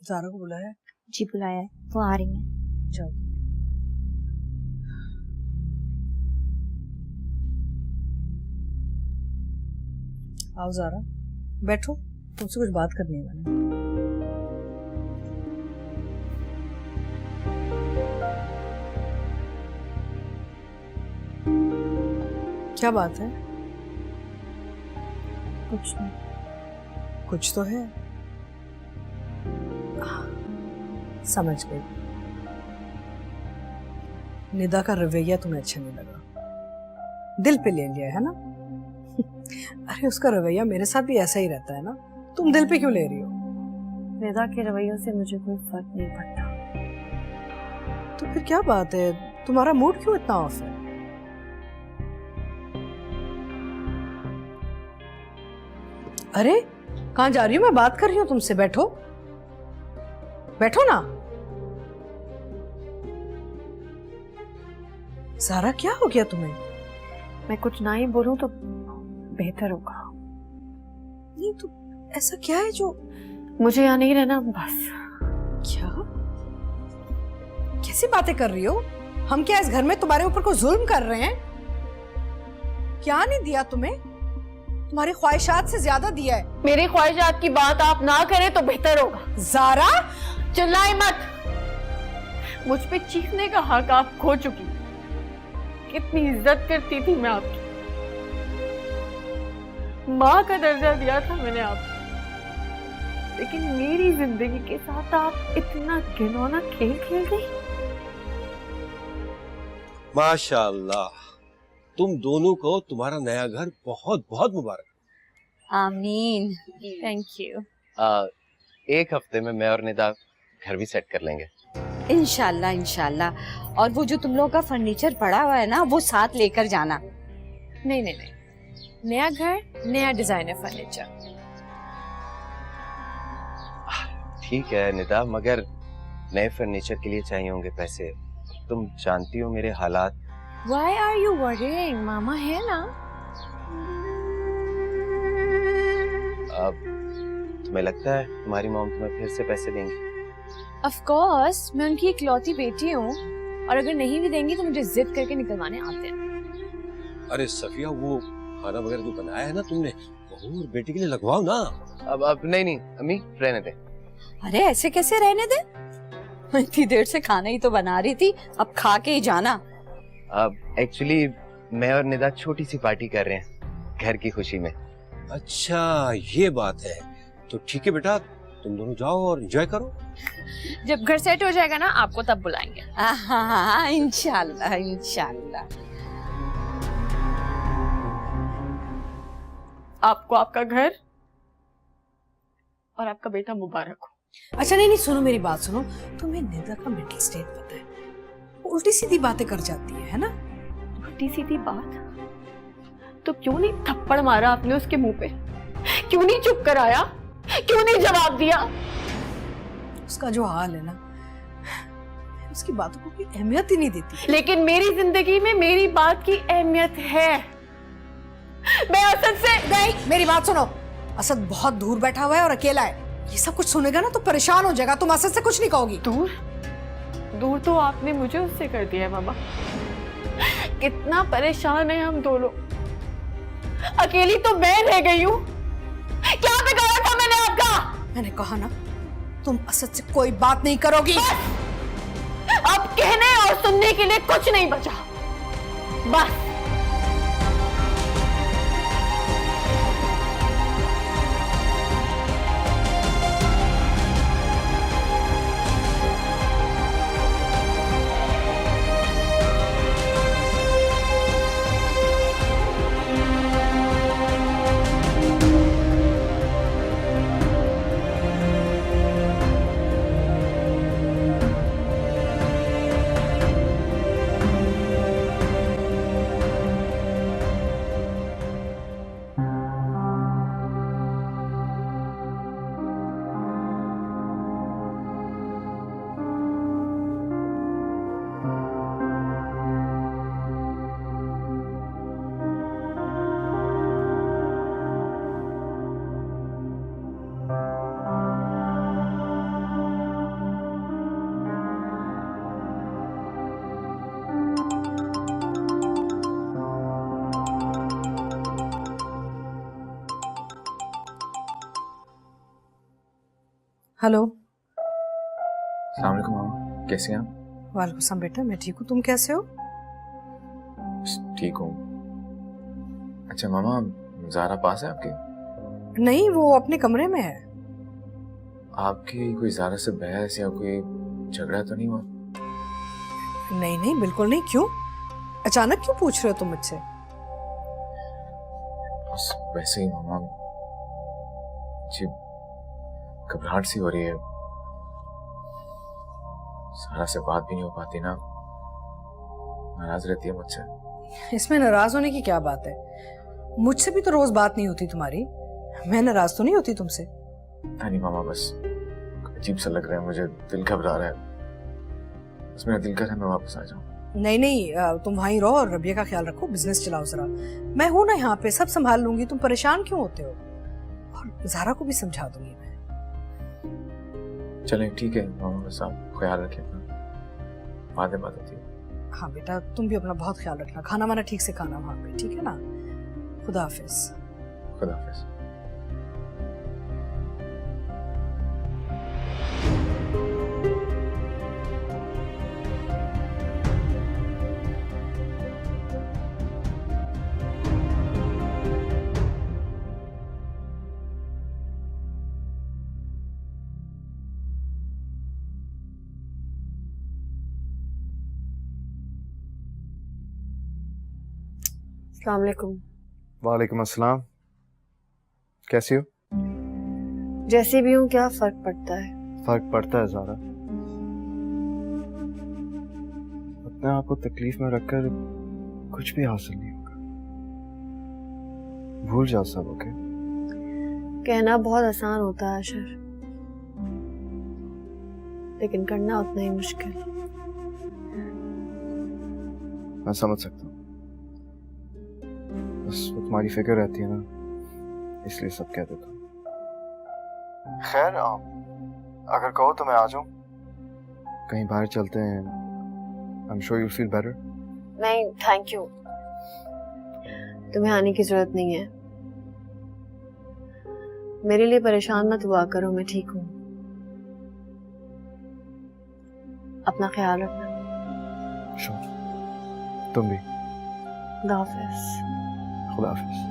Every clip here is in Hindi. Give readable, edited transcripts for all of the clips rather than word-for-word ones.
ज़ारा को बुलाया? जी बुलाया है, वो आ रही हैं। जाओ। आओ ज़ारा, बैठो, तुमसे कुछ बात करनी है मैंने। क्या बात है? कुछ नहीं। कुछ तो है। समझ गई। निदा का रवैया तुम्हें अच्छा नहीं लगा, दिल पे ले लिया है ना? अरे उसका रवैया मेरे साथ भी ऐसा ही रहता है ना, तुम दिल पे क्यों ले रही हो? निदा के रवैयों से मुझे कोई फर्क नहीं पड़ता। तो फिर क्या बात है, तुम्हारा मूड क्यों इतना ऑफ है? अरे कहाँ जा रही हो? मैं बात कर रही हूँ तुमसे, बैठो बैठो ना। सारा क्या हो गया तुम्हें? मैं कुछ ना ही बोलूं तो बेहतर होगा। नहीं तो ऐसा क्या है जो? मुझे यहाँ नहीं रहना बस। क्या? कैसी बातें कर रही हो? हम क्या इस घर में तुम्हारे ऊपर कोई जुल्म कर रहे हैं? क्या नहीं दिया तुम्हें? तुम्हारी ख्वाहिशात से ज्यादा दिया है। मेरी ख्वाहिशात की बात आप ना करें तो बेहतर होगा। ज़ारा चिल्लाए मत। मुझ पे चीखने का हक आप खो चुकी। कितनी इज्जत करती थी मैं आपकी, माँ का दर्जा दिया था मैंने आपको, लेकिन मेरी जिंदगी के साथ आप इतना घिनौना खेल खेल गई। माशाअल्लाह, तुम दोनों को तुम्हारा नया घर बहुत बहुत मुबारक। आमीन। Thank you. एक हफ्ते में मैं और निदा घर भी सेट कर लेंगे। इंशाल्लाह इंशाल्लाह। और वो जो तुम लोगों का फर्नीचर पड़ा हुआ है ना, वो साथ लेकर जाना। नहीं नहीं नहीं, नया घर नया डिजाइनर फर्नीचर। ठीक है निदा, मगर नए फर्नीचर के लिए चाहिए होंगे पैसे। तुम जानती हो मेरे हालात। Why are you worrying? मामा है ना। अब तुम्हें लगता है तुम्हारी मॉम तुम्हें फिर से पैसे देंगी? Of course, मैं उनकी इकलौती बेटी हूँ, और अगर नहीं भी देंगी तो मुझे जिद करके निकलवाने आते हैं। अरे सफिया, वो खाना वगैरह जो बनाया है ना तुमने, बहू और बेटी के लिए लगवाओ ना। अब नहीं अम्मी, रहने दे। अरे ऐसे कैसे रहने दे? इतनी देर से खाना ही तो बना रही थी, अब खा के ही जाना। अब एक्चुअली मैं और निदा छोटी सी पार्टी कर रहे हैं घर की खुशी में। अच्छा ये बात है, तो ठीक है बेटा, तुम दोनों जाओ और एंजॉय करो। जब घर सेट हो जाएगा ना, आपको तब बुलाएंगे। हाँ इंशाल्लाह इंशाल्लाह। आपको आपका घर और आपका बेटा मुबारक हो। अच्छा नहीं, सुनो मेरी बात सुनो। तुम्हें निदा का मेंटल स्टेट पता है, वो उल्टी सीधी बातें कर जाती है ना? उल्टी सीधी बात? तो क्यों नहीं थप्पड़ मारा आपने उसके मुंह पे? क्यों नहीं चुप कराया? क्यों नहीं जवाब दिया? उसका जो हाल है ना, उसकी बातों को कोई अहमियत ही नहीं देती। लेकिन मेरी जिंदगी में मेरी बात की अहमियत है। मैं असद से नहीं, मेरी बात सुनो। असद बहुत दूर बैठा हुआ है और अकेला है, ये सब कुछ सुनेगा ना तो परेशान हो जाएगा। तुम असद से कुछ नहीं कहोगी। दूर दूर तो आपने मुझे उससे कर दिया है मामा। कितना परेशान है हम दोनों। अकेली तो मैं रह गई हूँ। क्या बिगाड़ा था मैंने आपका? मैंने कहा ना, तुम असद से कोई बात नहीं करोगी। अब कहने और सुनने के लिए कुछ नहीं बचा, बस। हेलो। अस्सलाम वालेकुम मामा, कैसे हैं आप? वालेकुम सलाम बेटा, मैं ठीक हूँ, तुम कैसे हो? ठीक हूँ। अच्छा मामा, ज़ारा पास है आपके? नहीं, वो अपने कमरे में है। आपकी कोई ज़ारा से बहस या कोई झगड़ा तो नहीं हुआ? नहीं नहीं, बिल्कुल नहीं। क्यों, अचानक क्यों पूछ रहे हो तुम मुझसे? बस वैसे ही मामा, जी घबराहट सी हो रही है। ज़ारा से बात भी नहीं हो पाती ना, नाराज रहती है मुझसे। इसमें नाराज होने की क्या बात है? मुझसे भी तो रोज बात नहीं होती तुम्हारी, मैं नाराज तो नहीं होती तुमसे। नहीं मामा, बस अजीब सा लग रहा है मुझे, दिल घबरा रहा है। बस मेरा दिल कर है मैं वापस आ जाऊं। नहीं नहीं, तुम वहीं रहो और रबिया का ख्याल रखो, बिजनेस चलाओ जरा। मैं हूं ना यहाँ पे, सब संभाल लूंगी, तुम परेशान क्यों होते हो? और ज़ारा को भी समझा दूंगी मैं। चलें ठीक है मामा, बस आप ख्याल रखें अपना, बाद में बात होती है। हाँ बेटा, तुम भी अपना बहुत ख्याल रखना, खाना वाना ठीक से खाना वहाँ पे, ठीक है ना? खुदा हाफिज। खुदा हाफिज। अस्सलाम वालेकुम। वालेकुम अस्सलाम। कैसी हो? जैसी भी हूँ, क्या फर्क पड़ता है? फर्क पड़ता है ज़ारा। अपने आप को तकलीफ में रखकर कुछ भी हासिल नहीं होगा। भूल जाओ सब, ओके? कहना बहुत आसान होता है आशर, लेकिन करना उतना ही मुश्किल। मैं समझ सकता हूँ, बस वो तुम्हारी फिक्र रहती है ना, इसलिए सब कह देता हूँ। खैर, अगर कहो तो मैं आ जाऊं, कहीं बाहर चलते हैं। I'm sure you feel better. नहीं थैंक यू, तुम्हें आने की जरूरत नहीं है। मेरे लिए परेशान मत हुआ करो, मैं ठीक हूँ। अपना ख्याल रखना। Sure. तुम भी। खुदा हाफिज। खुदा हाफिज।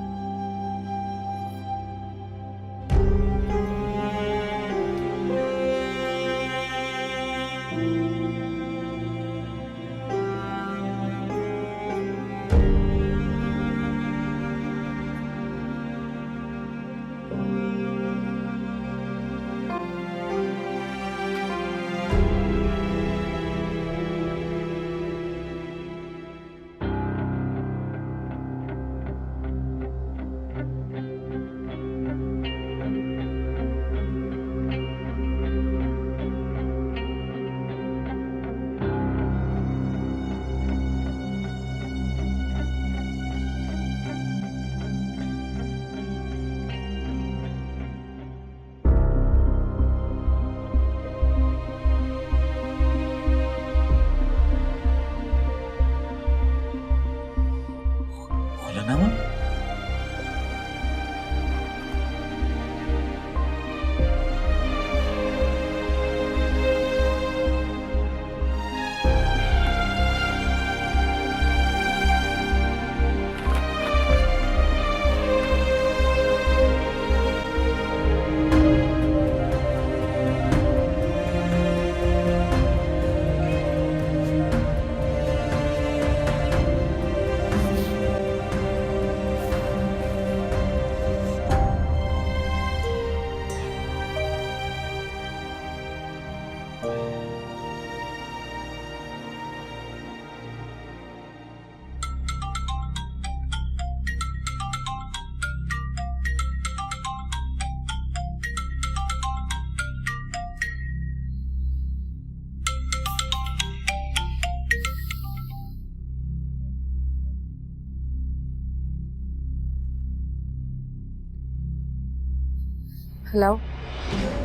हेलो।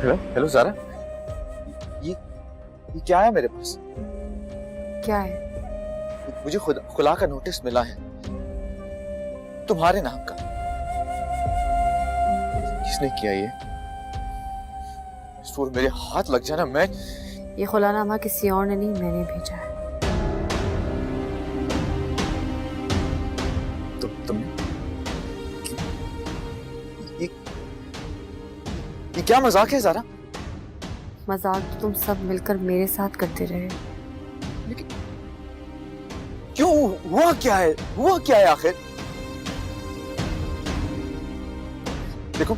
हेलो हेलो ज़ारा, ये क्या है मेरे पास? क्या है? मुझे खुला का नोटिस मिला है तुम्हारे नाम का। किसने किया ये? सूर मेरे हाथ लग जाए ना, मैं ये खुलानामा किसी और ने नहीं, मैंने भेजा है। तुम ये क्या मजाक है ज़ारा? मजाक तो तुम सब मिलकर मेरे साथ करते रहे। क्यों? हुआ क्या है? हुआ क्या है आखिर? देखो,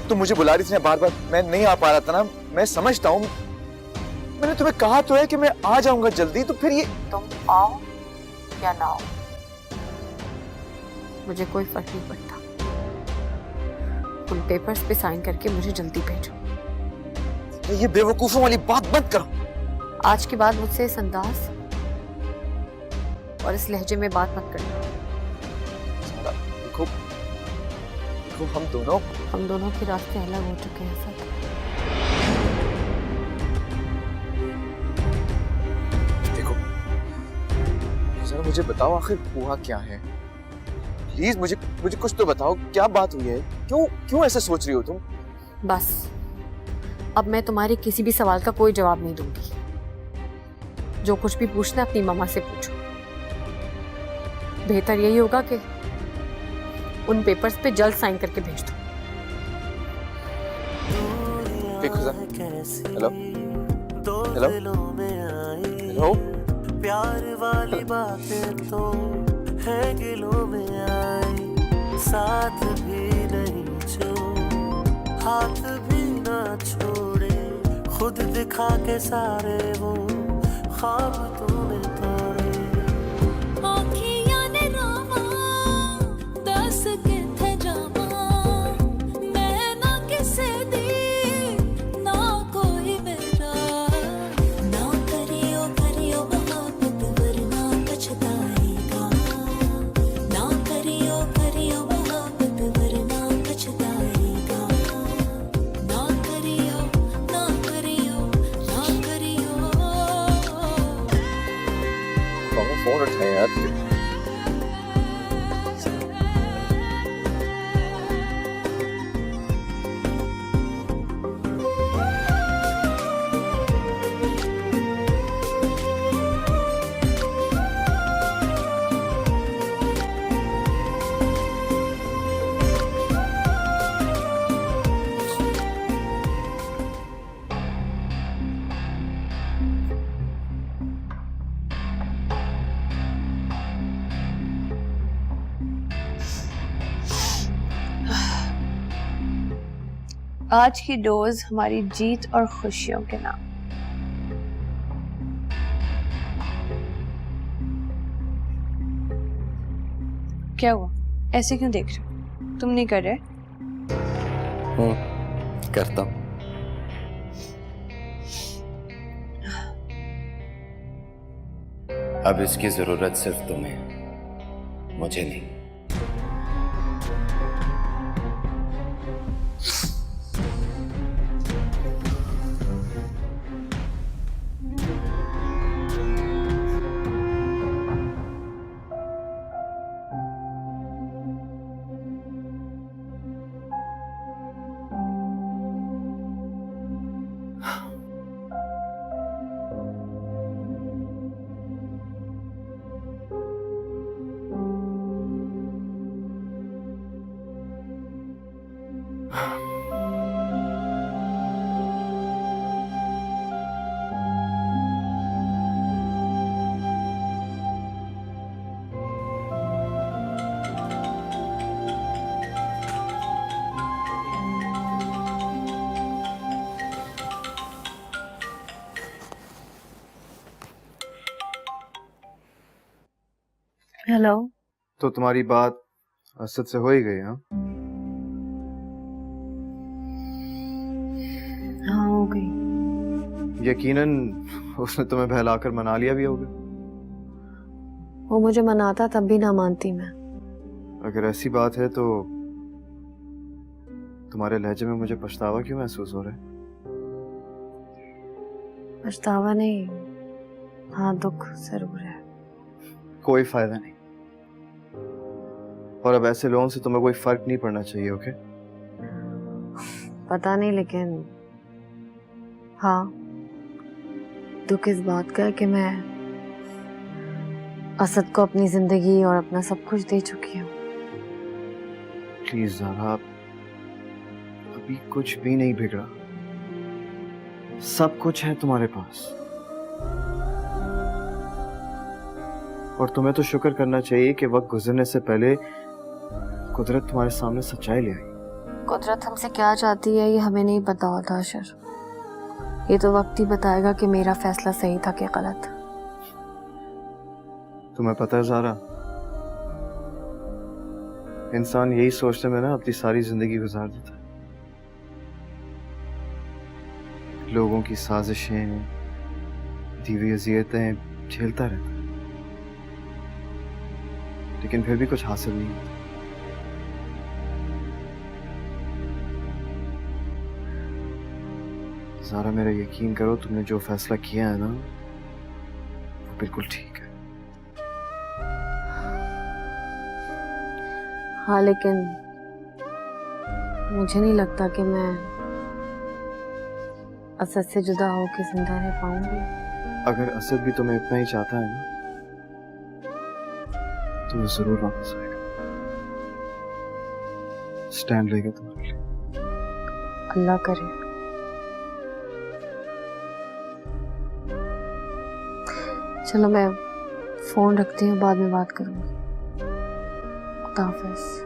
तुम मुझे बुला रही थी ना बार बार, मैं नहीं आ पा रहा था ना, मैं समझता हूँ। मैंने तुम्हें कहा तो है कि मैं आ जाऊंगा जल्दी, तो फिर ये तुम आओ या ना आओ, मुझे कोई फर्क नहीं पड़ता। उन पेपर्स पे साइन करके मुझे जल्दी भेजो। ये बेवकूफों वाली बात बंद करो। आज के बाद मुझसे इस अंदाज और इस लहजे में बात मत करना। देखो, देखो हम दोनों के रास्ते अलग हो चुके हैं सर। देखो जरा मुझे बताओ आखिर हुआ क्या है? प्लीज मुझे कुछ तो बताओ, क्या बात हुई है? क्यों ऐसा सोच रही हो तुम? बस अब मैं तुम्हारे किसी भी सवाल का कोई जवाब नहीं दूंगी। जो कुछ भी पूछना है अपनी मम्मा से पूछो। बेहतर यही होगा कि उन पेपर्स पे जल्द साइन करके भेज दो। देखो जरा, हेलो हेलो हेलो, प्यार वाली बातें तो है गिलों में आई, साथ भी नहीं जो हाथ भी ना छोड़े, खुद दिखा के सारे वो ख्वाब तूने तोड़े। आँखियाँ ने रामा दस के थे जामा, मैं ना किसे दी ना कोई मेरा, ना करियो करियो मोहब्बत वरना पछताएगा, ना करियो करियो मोहब्बत वरना पछताएगा, ना करियो ना करियो ना करियो। फोन उठाए यार। आज की डोज हमारी जीत और खुशियों के नाम। क्या हुआ, ऐसे क्यों देख रहे हो? तुम नहीं कर रहे? करता हूँ। अब इसकी जरूरत सिर्फ तुम्हें, मुझे नहीं। हेलो। तो तुम्हारी बात असद से हो ही गई? हाँ हाँ हो गई। यकीनन उसने तुम्हें बहलाकर मना लिया भी होगा। वो मुझे मनाता तब भी ना मानती मैं। अगर ऐसी बात है तो तुम्हारे लहजे में मुझे पछतावा क्यों महसूस हो रहा है? पछतावा नहीं, हाँ दुख जरूर है। कोई फायदा नहीं, और अब ऐसे लोगों से तुम्हें कोई फर्क नहीं पड़ना चाहिए। ओके पता नहीं, लेकिन हाँ, दुख इस बात का है कि मैं असद को अपनी जिंदगी और अपना सब कुछ दे चुकी हूँ। प्लीज ज़ारा, अभी कुछ भी नहीं बिगड़ा, सब कुछ है तुम्हारे पास। और तुम्हें तो शुक्र करना चाहिए कि वक्त गुजरने से पहले कुदरत तुम्हारे सामने सच्चाई ले आई। कुदरत हमसे क्या चाहती है ये हमें नहीं पता होता अशर। ये तो वक्त ही बताएगा कि मेरा फैसला सही था कि गलत। तुम्हें पता है ज़ारा, इंसान यही सोचने में ना अपनी सारी जिंदगी गुजार देता है। लोगों की साजिशें, दी हुई अज़ियतें झेलता रहता है, लेकिन फिर भी कुछ हासिल नहीं होता। ज़ारा, मेरा यकीन करो, तुमने जो फैसला किया है ना, वो बिल्कुल ठीक है। हाँ, लेकिन मुझे नहीं लगता कि मैं असद से जुदा होकर जिंदा रह पाऊंगी। अगर असद भी तुम्हें इतना ही चाहता है ना, तो वो जरूर वापस आएगा, स्टैंड लेगा तुम्हारे लिए। अल्लाह करे। चलो मैं फोन रखती हूँ, बाद में बात करूंगी। खुदा हाफिज़।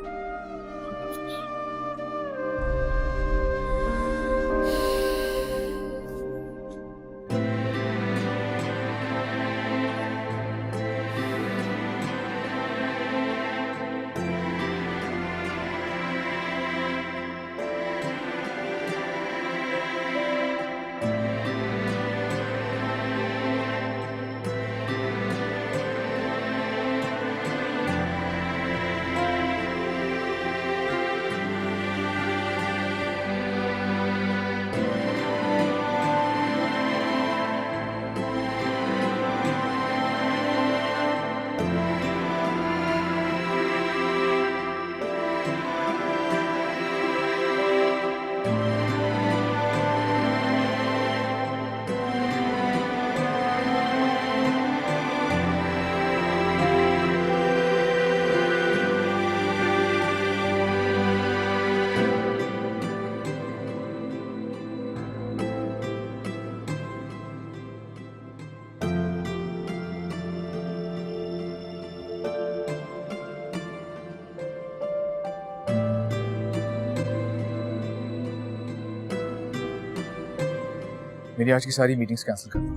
मेरी आज की सारी मीटिंग्स कैंसिल कर दो।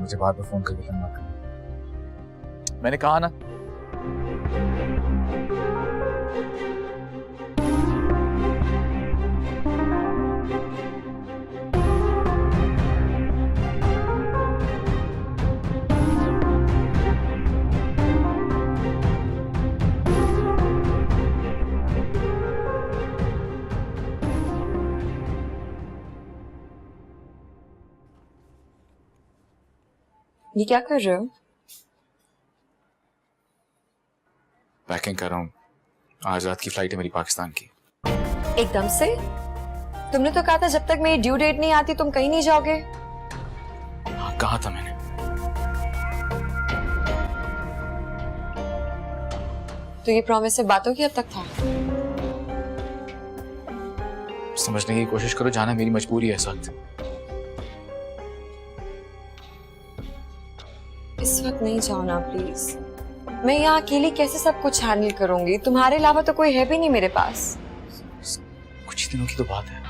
मुझे बाद में फोन करके तंग मत करना। मैंने कहा ना। ये क्या कर रहे हो? पैकिंग कर रहा हूँ, आज रात की फ्लाइट है मेरी पाकिस्तान की। एकदम से? तुमने तो कहा था जब तक मेरी ड्यू डेट नहीं आती तुम कहीं नहीं जाओगे। हाँ, कहा था मैंने। तो ये प्रॉमिस से बातों की हद तक था। समझने की कोशिश करो, जाना मेरी मजबूरी है इस वक्त। इस वक्त नहीं जाओ ना प्लीज। मैं यहाँ अकेली कैसे सब कुछ हैंडल करूंगी? तुम्हारे अलावा तो कोई है भी नहीं मेरे पास। कुछ दिनों की तो बात है।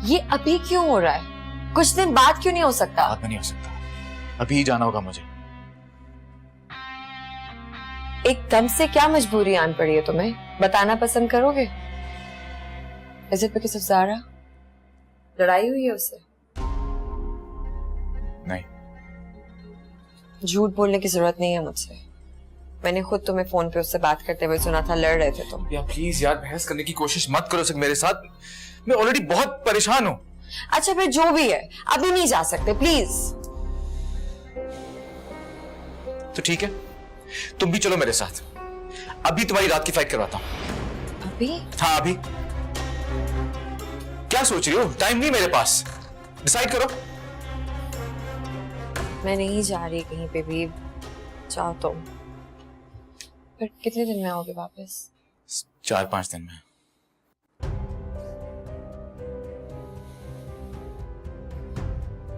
ये अभी क्यों हो रहा है? कुछ दिन बाद क्यों नहीं हो सकता? बाद में नहीं हो सकता, अभी ही जाना होगा मुझे। एकदम से क्या मजबूरी आन पड़ी है तुम्हें? बताना पसंद करोगे? Is it because of Zara? लड़ाई हुई है उससे? नहीं। झूठ बोलने की जरूरत नहीं है मुझसे। मैंने खुद तुम्हें फोन पे उससे बात करते हुए सुना था, लड़ रहे थे तुम। यार प्लीज यार, बहस करने की कोशिश मत करो मेरे साथ। मैं ऑलरेडी बहुत परेशान हूँ। अच्छा फिर जो भी है, अभी नहीं जा सकते प्लीज। तो ठीक है, तुम भी चलो मेरे साथ। अभी तुम्हारी रात की फ्लाइट करवाता हूँ। अभी? हाँ अभी। क्या सोच रही हो? टाइम नहीं मेरे पास, डिसाइड करो। मैं नहीं जा रही कहीं पे भी, जाओ तुम। पर कितने दिन में आओगे वापस? 4-5 दिन में।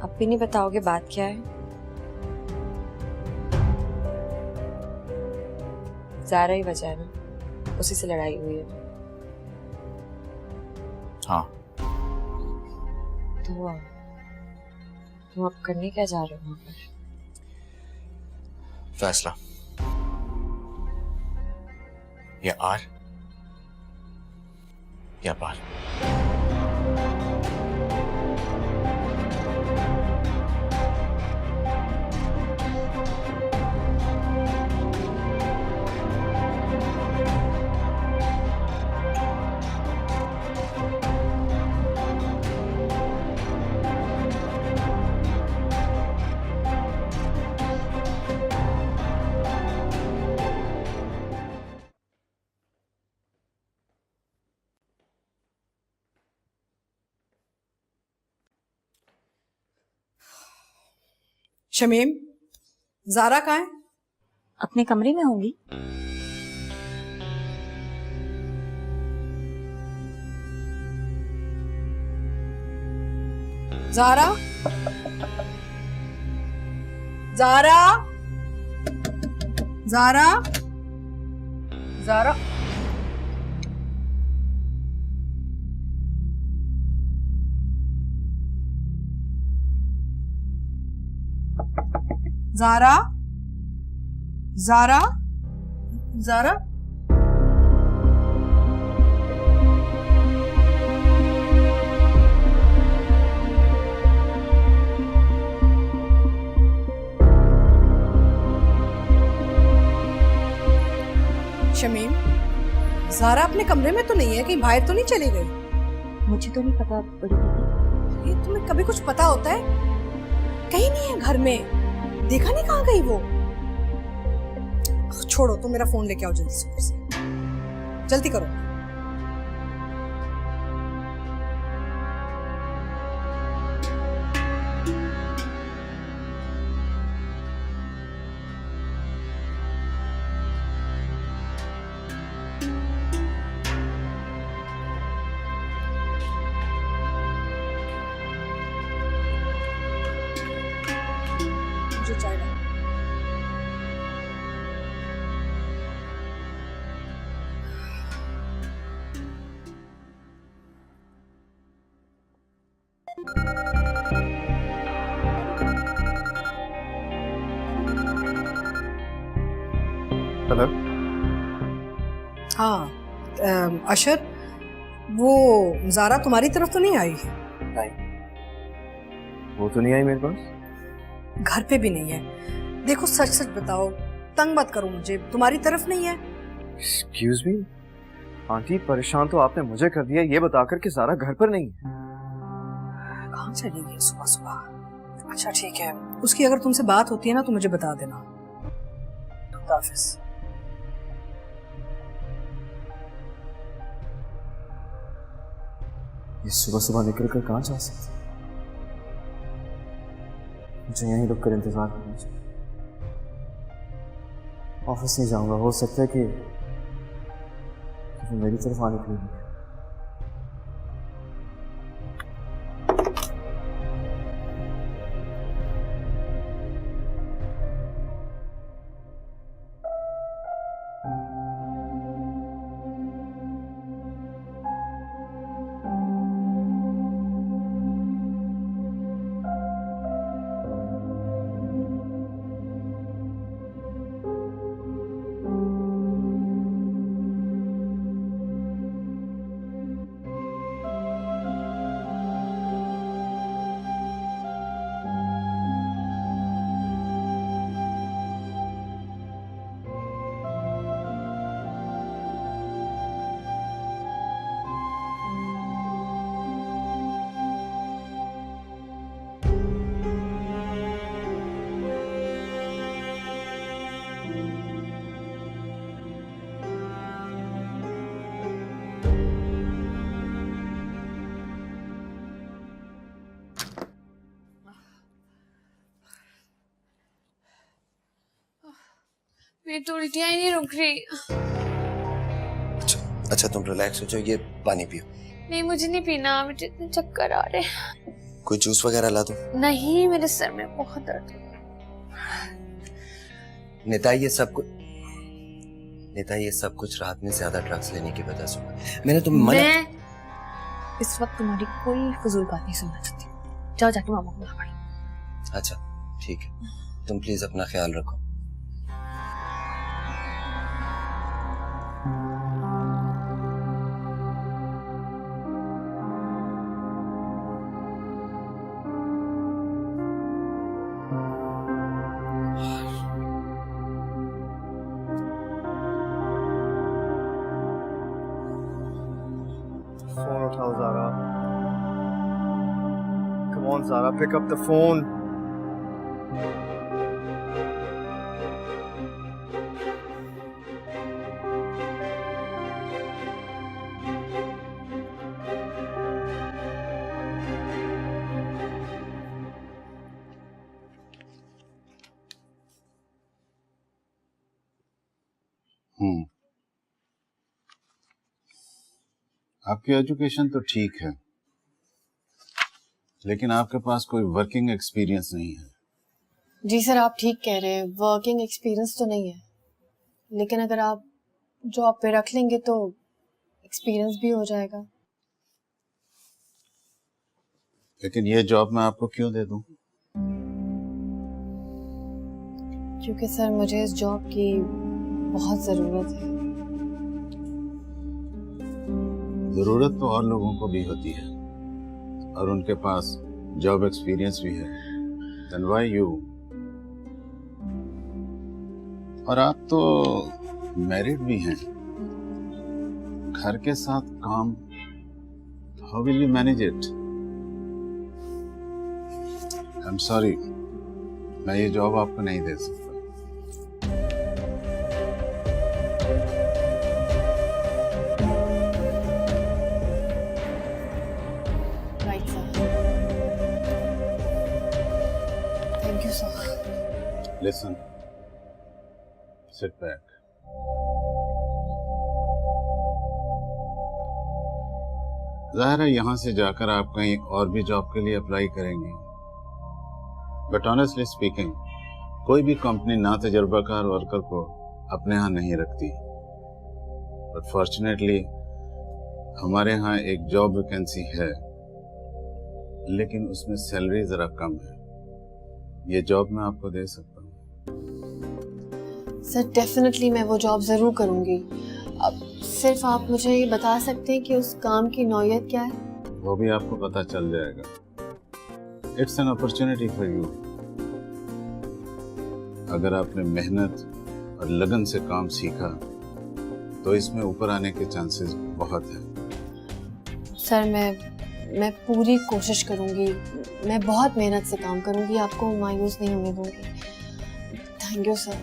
अब भी नहीं बताओगे बात क्या है? ज़ारा ही वजह है ना, उसी से लड़ाई हुई है। हाँ। तो तुम अब करने क्या जा रहे हो वहां पर? फैसला, या आर या पार। शमीम, ज़ारा कहाँ है? अपने कमरे में होंगी। ज़ारा, ज़ारा, ज़ारा, ज़ारा। ज़ारा, ज़ारा, ज़ारा। शमीम, ज़ारा अपने कमरे में तो नहीं है, कहीं बाहर तो नहीं चली गई? मुझे तो नहीं पता बड़ी दीदी। ये तुम्हें कभी कुछ पता होता है? कहीं नहीं है घर में, देखा नहीं कहाँ गई वो? छोड़ो, तुम मेरा फोन लेके आओ जल्दी से ऊपर से, जल्दी करो। मुझे चाय लाओ। हेलो। हाँ अशर, वो ज़ारा तुम्हारी तरफ तो नहीं आई? नहीं, वो तो नहीं आई मेरे पास। घर पे भी नहीं है। देखो सच सच बताओ, तंग मत करो मुझे, तुम्हारी तरफ नहीं है? एक्सक्यूज मी आंटी, परेशान तो आपने मुझे कर दिया ये बताकर कि ज़ारा घर पर नहीं है। कहाँ चली गई सुबह सुबह? अच्छा ठीक है, उसकी अगर तुमसे बात होती है ना तो मुझे बता देना। खुदा हाफिज़। ये सुबह सुबह निकल कर कहाँ जा सकती? मुझे यहीं रुक कर इंतजार करना चाहिए। ऑफिस नहीं जाऊंगा, हो सकता है कि मेरी तरफ आने के लिए। मेरी तो उल्टियां ही नहीं रुक रही। अच्छा तुम रिलैक्स हो जाओ, ये पानी पियो। नहीं मुझे नहीं पीना, मुझे इतने चक्कर आ रहे हैं। कोई जूस वगैरह ला दूं? नहीं मेरे सर में बहुत दर्द है। नेता ये सब कुछ रात में ज्यादा ड्रग्स लेने की वजह से हुआ। मैंने तुम्हें मैं इस वक्त तुम्हारी कोई फजूल बात नहीं सुनना चाहती। जाओ जाके मामा को बुला पड़ी। अच्छा ठीक है, तुम प्लीज अपना ख्याल रखो। Phone उठाओ Zara. Come on Zara, pick up the phone. आपकी एजुकेशन तो ठीक है, लेकिन आपके पास कोई वर्किंग एक्सपीरियंस नहीं है। जी सर आप ठीक कह रहे हैं, वर्किंग एक्सपीरियंस तो नहीं है, लेकिन अगर आप जॉब पे रख लेंगे तो एक्सपीरियंस भी हो जाएगा। लेकिन ये जॉब मैं आपको क्यों दे दूं? क्योंकि सर मुझे इस जॉब की बहुत जरूरत है। जरूरत तो और लोगों को भी होती है और उनके पास जॉब एक्सपीरियंस भी है। Then why you? और आप तो मैरिड भी हैं, घर के साथ काम, how will you manage it? I'm sorry, मैं ये जॉब आपको नहीं दे सकता। Listen, sit back. ज़ाहिर है यहाँ से जाकर आप कहीं और भी जॉब के लिए अप्लाई करेंगे, बट ऑनेस्टली स्पीकिंग कोई भी कंपनी ना तजुर्बाकार वर्कर को अपने यहाँ नहीं रखती। बट फॉर्चुनेटली हमारे यहाँ एक जॉब वैकेंसी है, लेकिन उसमें सैलरी ज़रा कम है। ये जॉब मैं आपको दे सकता हूँ। सर डेफिनेटली मैं वो जॉब जरूर करूंगी। अब सिर्फ आप मुझे ये बता सकते हैं कि उस काम की नौयत क्या है? वो भी आपको पता चल जाएगा। It's an opportunity for you. अगर आपने मेहनत और लगन से काम सीखा तो इसमें ऊपर आने के चांसेस बहुत हैं। सर मैं पूरी कोशिश करूंगी, मैं बहुत मेहनत से काम करूंगी, आपको मायूस नहीं होने दूंगी। Thank you sir,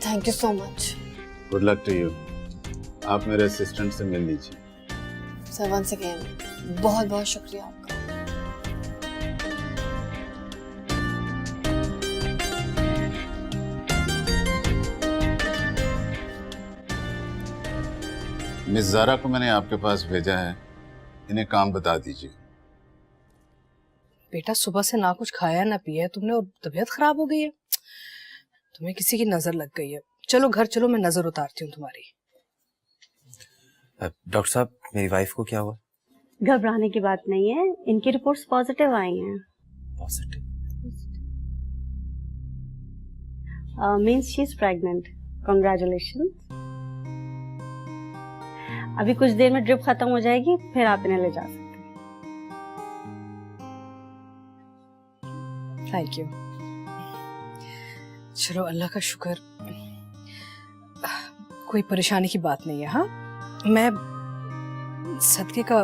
thank you so much. Good luck to you. आप मेरे असिस्टेंट से मिल लीजिए। सर वंस अगेन बहुत बहुत शुक्रिया आपका। मिस ज़ारा को मैंने आपके पास भेजा है, इन्हें काम बता दीजिए। बेटा सुबह से ना कुछ खाया ना पिया है तुमने और तबीयत खराब हो गई है। तुम्हें किसी की नजर लग गई है। चलो घर चलो, मैं नजर उतारती हूँ तुम्हारी। डॉक्टर साहब मेरी वाइफ को क्या हुआ? घबराने की बात नहीं है, इनकी रिपोर्ट्स पॉजिटिव आई हैं। Positive? Means she is pregnant. Congratulations. अभी कुछ देर में ड्रिप खत्म हो जाएगी, फिर आप इन्हें ले जा सकते हैं। Thank you. चलो अल्लाह का शुक्र, कोई परेशानी की बात नहीं है। हाँ मैं सदके का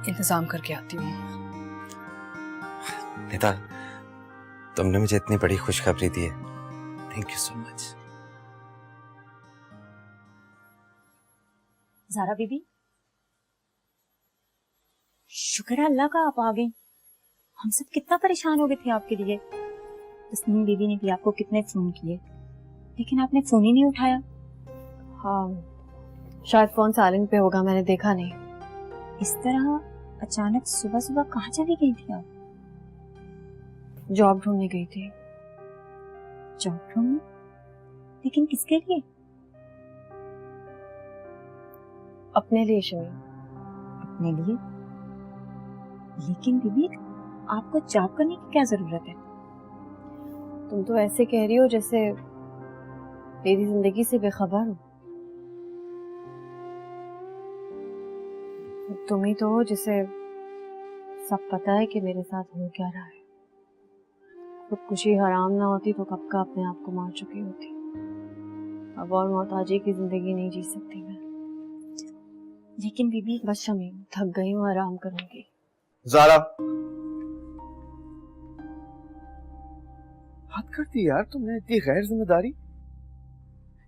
इंतजाम करके आती हूँ। नेता तुमने मुझे इतनी बड़ी खुशखबरी दी है, thank you so much. Zara बीबी, शुक्र है अल्लाह का आप आ गई। हम सब कितना परेशान हो गए थे आपके लिए। तस्नीम बीबी ने भी आपको कितने फोन किए, लेकिन आपने फोन ही नहीं उठाया। हाँ, शायद फोन साइलेंट पे होगा, मैंने देखा नहीं। इस तरह अचानक सुबह सुबह कहाँ चली गई थी आप? जॉब ढूंढने गई थी। जॉब ढूंढने? लेकिन किसके लिए? अपने लिए शमी। अपने लिए? लेकिन बीबी, आपको जॉब करने की क्या जरूरत है? तुम तो ऐसे कह रही हो जैसे मेरी जिंदगी से बेखबर हो। तुम ही तो हो जिसे सब पता है कि मेरे साथ हो क्या रहा है। खुदकुशी हराम ना होती तो कब का अपने आप को मार चुकी होती। अब और मोहताजी की जिंदगी नहीं जी सकती मैं। लेकिन बीबी, बस शमी, थक गई हूँ, आराम करूंगी। ज़ारा, हद करती यार तुमने, इतनी गैर जिम्मेदारी।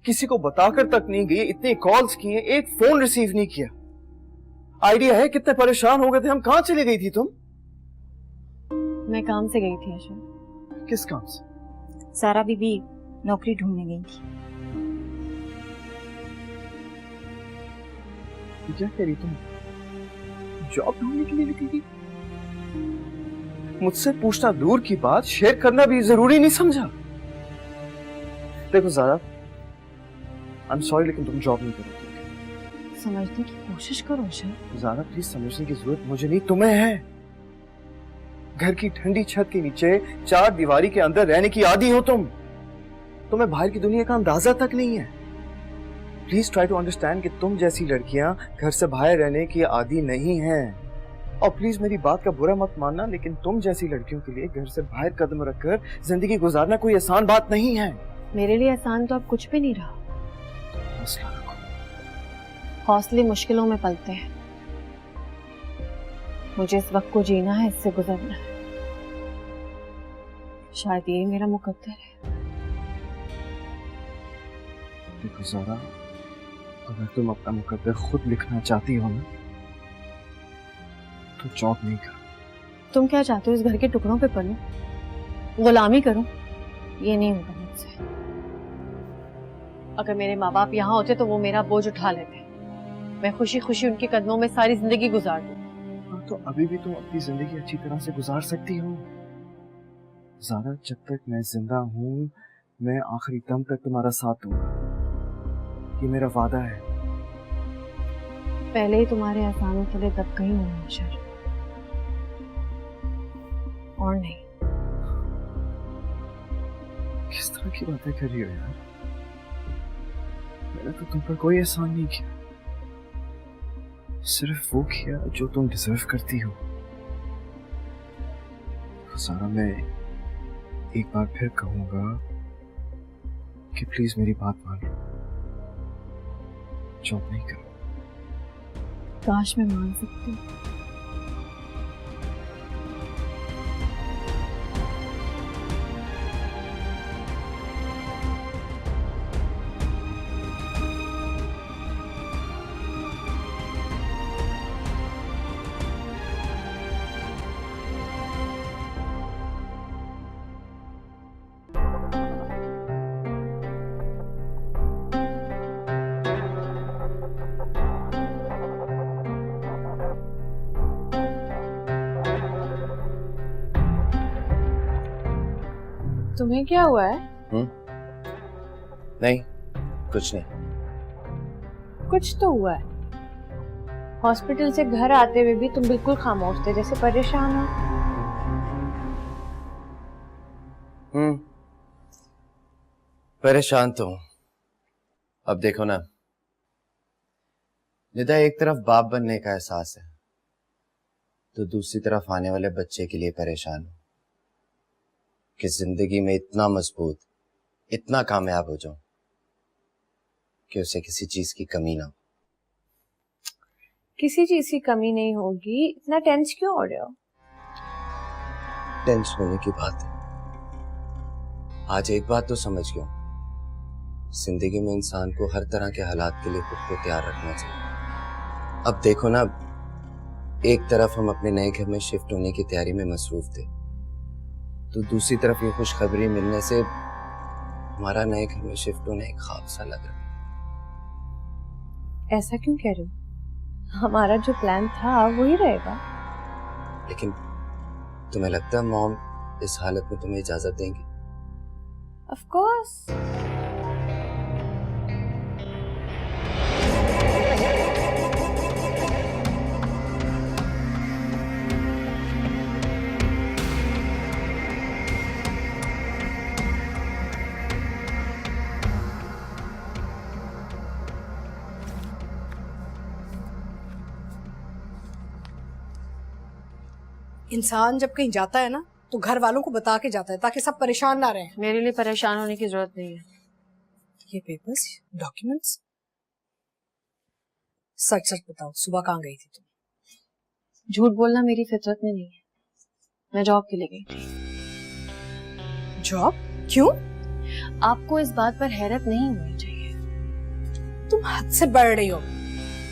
किसी को बताकर तक नहीं गई, इतने कॉल्स किए, एक फोन रिसीव नहीं किया। आइडिया है कितने परेशान हो गए थे हम। कहाँ चली गई थी तुम? मैं काम से गई थी अशर। किस काम से? सारा बीबी नौकरी ढूंढने गई थी। क्या कह रही तुम? जॉब ढूंढने के लिए निकली थी? मुझसे पूछना दूर की बात, शेयर करना भी जरूरी नहीं समझा। देखो ज़ारा, आई एम सॉरी लेकिन तुम जॉब नहीं करोगी। समझने की कोशिश करो अशर। ज़ारा प्लीज, समझने की जरूरत मुझे नहीं तुम्हें है। घर की ठंडी छत के नीचे चार दीवारी के अंदर रहने की आदी हो तुम। तुम्हें बाहर की दुनिया का अंदाजा तक नहीं है। प्लीज ट्राई टू अंडरस्टैंड कि तुम जैसी लड़कियां घर से बाहर रहने की आदी नहीं हैं। और प्लीज मेरी बात का बुरा मत मानना, लेकिन तुम जैसी लड़कियों के लिए घर से बाहर कदम रखकर जिंदगी गुजारना कोई आसान बात नहीं है। मेरे लिए आसान तो अब कुछ भी नहीं रहा। हौसला रखो। हौसले मुश्किलों में पलते हैं। मुझे इस वक्त को जीना है, इससे गुजरना है। शायद यही मेरा मुकद्दर है। देखो ज़ारा, अगर तुम अपना मुकद्दर खुद लिखना चाहती हो ना, तो जॉब नहीं करो। तुम क्या चाहते हो? इस घर के टुकड़ों पे पलूं, गुलामी करूं? ये नहीं होगा मुझसे। अगर मेरे माँ बाप यहाँ होते तो वो मेरा बोझ उठा लेते। मैं खुशी खुशी उनके कदमों में सारी जिंदगी गुजार दूं। हाँ, तो अभी भी तुम अपनी जिंदगी अच्छी तरह से गुजार सकती हो। ज़ारा, जब तक मैं जिंदा हूँ, मैं आखिरी दम तक तुम्हारा साथ दूंगा। ये मेरा वादा है। पहले ही तुम्हारे एहसानों के लिए दब गई हूँ अशर, और नहीं। किस तरह की बातें कर रही हो यार? मैंने तो तुम पर कोई एहसान नहीं किया, सिर्फ वो किया जो तुम डिजर्व करती हो। ज़ारा, मैं एक बार फिर कहूंगा कि प्लीज मेरी बात मान लो, जॉब नहीं करो। काश मैं मान सकती। तुम्हें क्या हुआ है? नहीं, कुछ नहीं। कुछ तो हुआ है। हॉस्पिटल से घर आते हुए भी तुम बिल्कुल खामोश थे, जैसे परेशान हो। परेशान तो हूं। अब देखो ना निदा, एक तरफ बाप बनने का एहसास है तो दूसरी तरफ आने वाले बच्चे के लिए परेशान हूं कि जिंदगी में इतना मजबूत, इतना कामयाब हो जाऊं कि उसे किसी चीज की कमी ना हो। किसी चीज की कमी नहीं होगी, इतना टेंस क्यों हो रहे हो? टेंशन होने की बात है। आज एक बात तो समझ गया, जिंदगी में इंसान को हर तरह के हालात के लिए खुद को तैयार रखना चाहिए। अब देखो ना, एक तरफ हम अपने नए घर में शिफ्ट होने की तैयारी में मसरूफ थे, तो दूसरी तरफ ये खुशखबरी मिलने से हमारा नए घर में शिफ्ट होने एक ख्वाब सा लग रहा है। ऐसा क्यों कह रहे हो? हमारा जो प्लान था वही रहेगा। लेकिन तुम्हें लगता है मॉम इस हालत में तुम्हें इजाजत देंगी? Of course. इंसान जब कहीं जाता है ना तो घर वालों को बता के जाता है ताकि सब परेशान ना रहें। मेरे लिए परेशान होने की जरूरत नहीं है। ये पेपर्स, डॉक्यूमेंट्स, सच सच बताओ सुबह कहाँ गई थी तुम? झूठ बोलना मेरी फितरत में नहीं है। मैं जॉब के लिए गई थी। जॉब? क्यों? आपको इस बात पर हैरत नहीं होनी चाहिए। तुम हद से बढ़ रही हो।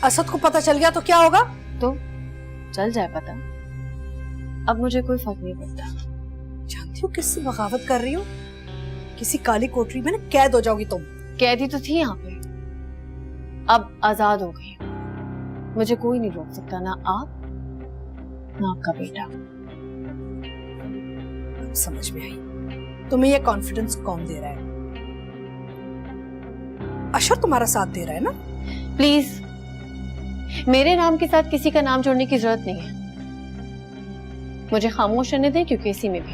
असद को पता चल गया तो क्या होगा? तो चल जाए पता, अब मुझे कोई फर्क नहीं पड़ता। जानती हो किससे बगावत कर रही हो? किसी काली कोठरी में ना कैद हो जाओगी तुम। कैदी तो थी यहाँ पे, अब आजाद हो गई। मुझे कोई नहीं रोक सकता, ना आप ना आपका बेटा। अब समझ में आई तुम्हें ये कॉन्फिडेंस कौन दे रहा है। अशर तुम्हारा साथ दे रहा है ना? प्लीज, मेरे नाम के साथ किसी का नाम जोड़ने की जरूरत नहीं है। मुझे खामोश रहने दें क्योंकि इसी में भी